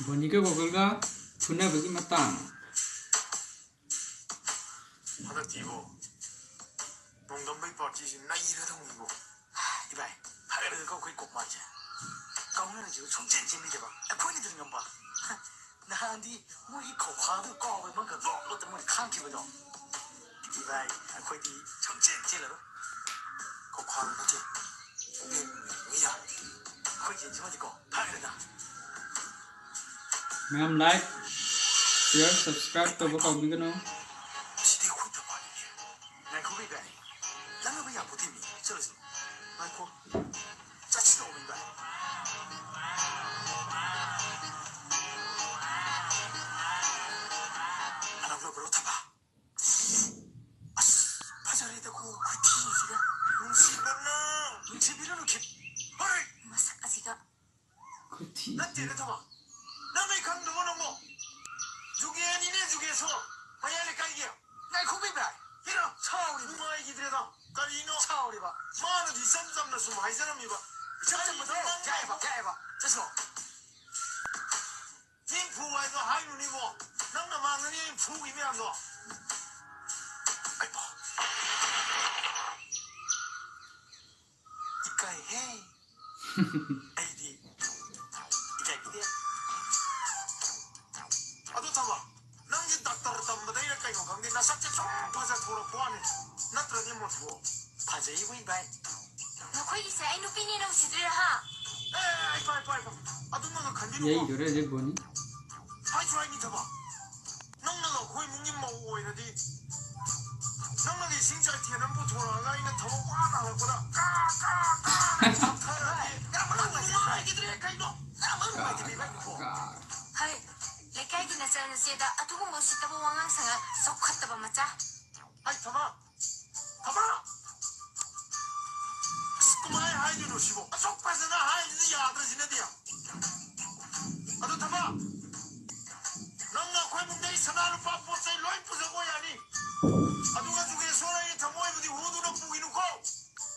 보니까 고글가 분해보기 맞다. 하나띠고 농담의 빠지지 나 이러던 거. 이봐이 하루를 거기 꼭 맞아. 거기는 지금 총체집이 봐. 아프니 드는 건 봐. 나한테 뭐이 거화도 거기 뭔가 너 때문에 감기거든. 이봐이 아코이디 총체집으로 거화는 뭐지? 뭐야? 거기 지금 어디 거? 하루다. Ma'am like, share, subscribe to bộ cầu video. 시대 혼자 말이야. 난 거기 가. 나는 왜 안 보팀이? 저래서. 아이고. 짜치도 오는 거야. 하나 불러 타봐. 아씨, 파자리 되고 그 티지가 눈치가 눈치 밀어놓게. 어이, 마사까지가 그 티. 나 때려 타봐. 남의 강도 보는 거. 죽이야 니네 죽여서 하얀에 깔게요. 날 고비 봐. 이러 차오리 무마의 기들에다 까리노 차오리 봐. 마는 이삼삼나 숨 하이 사람이 봐. 점점부터 야해봐 야해봐. 됐어. 님 부와에서 하이눈이고 낭나 마느니 부이면 안 돼. 아이고. 이까이 해. 아이디. 이까이 기대. 아도 타봐. 낭지 딱따르담보다 이럴까 이거 강대 나 삭제 좀 파자 돌아 보안해. 나 들어니 못 두고. 파자 이거 이봐이. 너희 사 이 누피니 너 시들라 하. 아이고. 아도 너는 간지는 Yay 거. rồi đấy bố ní. 하이 트라이니 타봐. 낭나가 거의 묵님 먹고 이러디. 낭나게 신잘 티는 뭐 돌아가 있는 더뭐 꽉 나올 거다. 까까까. 타라디. 야 몰라 뭐 애기들이 가이노. 나 먹는 거 같아 이거. 하이. 레카이 기나자는 세다 아두고 뭐 시다보 왕왕상아 쏙 갔다 봐 맞자. 아이 타봐. 스쿠마에 하이니 놓으시고. 쏙 빠져나 하이니 야들어지는데요. 아도 타봐. 낭나 거의 묵내이 선하는 밥보세 로이 부서고야 하니. 아두가 중에 소라이 타모에 부디 호두로 뿌기 놓고.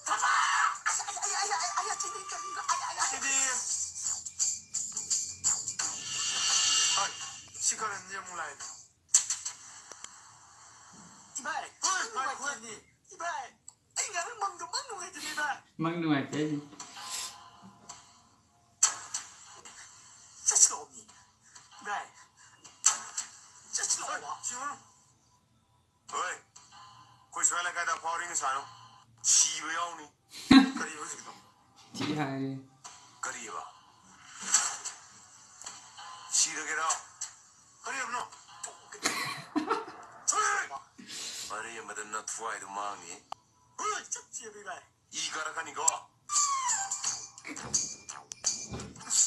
타봐. 아야 진짜 이거 아야. 이디. 아이 시간은 이제 몰라야 돼. 이봐이. 어이 고양이. 이봐이. 인간은 먹는 해주니 이봐이. Mang ngoài cái gì? 짜치가 없니? 이봐이. 짜치가 없어. 지금. 어이. 거기 소야를 가다 버리는 사람. 집에 오니. 그래 요즘도. Chị hai. 그리 봐. 시르게라. 그리 없노. 머리에 묻은 너 두아이도 마음이. 어이 짝지에 비가. 이가라 가니까.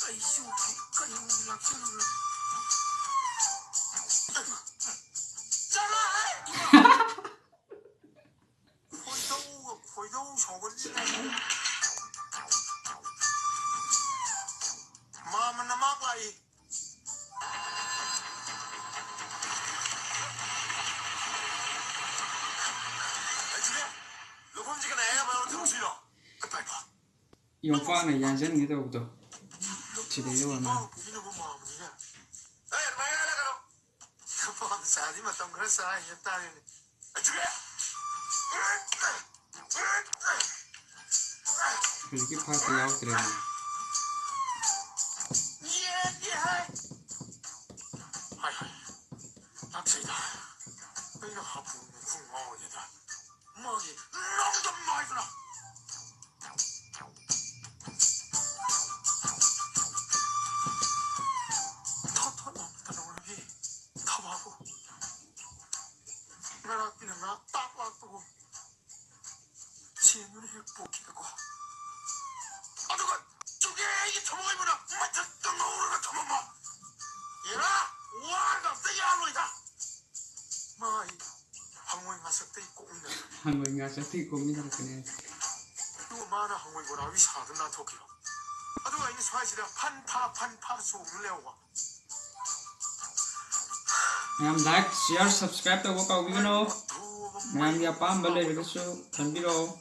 아이쇼 가니 락시를. 짜라. 호이동 저걸리네. 마음은 나 막라이. 아이치네. 로펌지가 내가 말로 들어오시려. 빨리 봐. Yêu qua này dàn dân người ta đâu. Chỉ để yêu mà. 보이는 건 마음이냐? 에이, 많이 나가라. 이거 봐, 사지마 좀 그랬어. 이따. 아이치네. Rồi cái pha tay áo từ đây. 남자이다. 이거 하품은 궁금하오니다. 먹이 너무 많이 들어. 더 남다 너기 타봐고. 나라 그냥 나딱 와두고 제 눈에 행복해고. 아두가 저게 이게 저먹이구나. 맞췄던 거우르가 저먹어. 얘라 와가 세야 노이다. 마이 항모이 마석대 있고 없네. Hàng người Nga sẽ thi cùng với thằng cái này. 누구 마나 항모이 보라 위사든 나 토끼로. 아두가 이니 소아시라 판파 소물레오와. Em like, share, subscribe cho bộ cầu video. Em đi apa balik video, video.